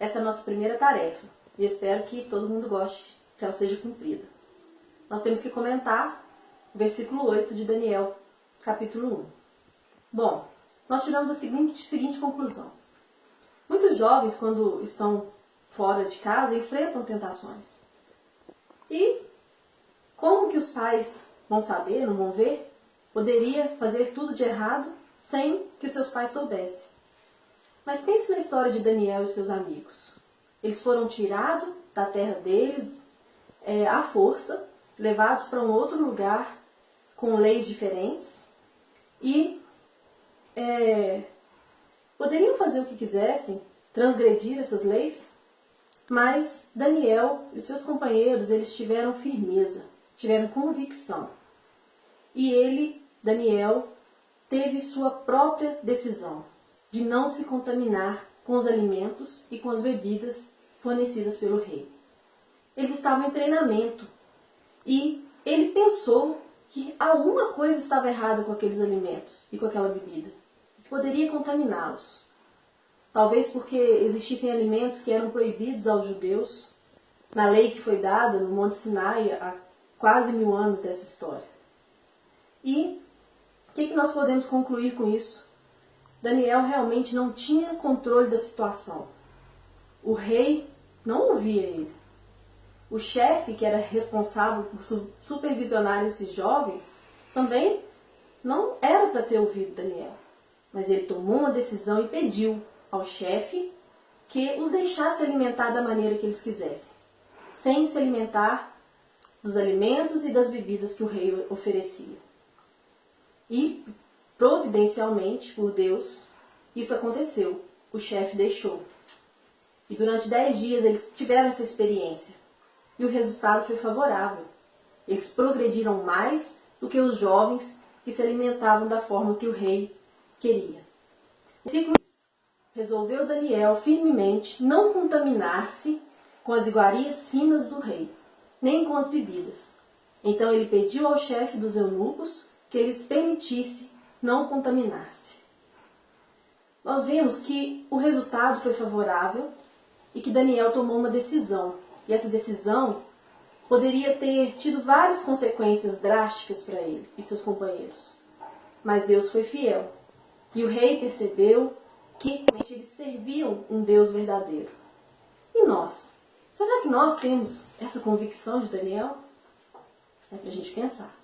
Essa é a nossa primeira tarefa e eu espero que todo mundo goste, que ela seja cumprida. Nós temos que comentar o versículo 8 de Daniel, capítulo 1. Bom, nós tiramos a seguinte conclusão. Muitos jovens, quando estão fora de casa, enfrentam tentações. E como que os pais vão saber, não vão ver? Poderia fazer tudo de errado sem que os seus pais soubessem. Mas pense na história de Daniel e seus amigos. Eles foram tirados da terra deles à força, levados para um outro lugar com leis diferentes e poderiam fazer o que quisessem, transgredir essas leis, mas Daniel e seus companheiros, eles tiveram firmeza, tiveram convicção. E ele, Daniel, teve sua própria decisão de não se contaminar com os alimentos e com as bebidas fornecidas pelo rei. Eles estavam em treinamento e ele pensou que alguma coisa estava errada com aqueles alimentos e com aquela bebida, que poderia contaminá-los. Talvez porque existissem alimentos que eram proibidos aos judeus, na lei que foi dada no Monte Sinai há quase 1000 anos dessa história. E o que nós podemos concluir com isso? Daniel realmente não tinha controle da situação. O rei não ouvia ele. O chefe, que era responsável por supervisionar esses jovens, também não era para ter ouvido Daniel. Mas ele tomou uma decisão e pediu ao chefe que os deixasse alimentar da maneira que eles quisessem, sem se alimentar dos alimentos e das bebidas que o rei oferecia. E, providencialmente, por Deus, isso aconteceu. O chefe deixou. E durante 10 dias eles tiveram essa experiência. E o resultado foi favorável. Eles progrediram mais do que os jovens que se alimentavam da forma que o rei queria. Resolveu Daniel firmemente não contaminar-se com as iguarias finas do rei, nem com as bebidas. Então ele pediu ao chefe dos eunucos que eles permitisse não contaminar-se. Nós vimos que o resultado foi favorável e que Daniel tomou uma decisão. E essa decisão poderia ter tido várias consequências drásticas para ele e seus companheiros. Mas Deus foi fiel. E o rei percebeu que eles serviam um Deus verdadeiro. E nós? Será que nós temos essa convicção de Daniel? É para a gente pensar.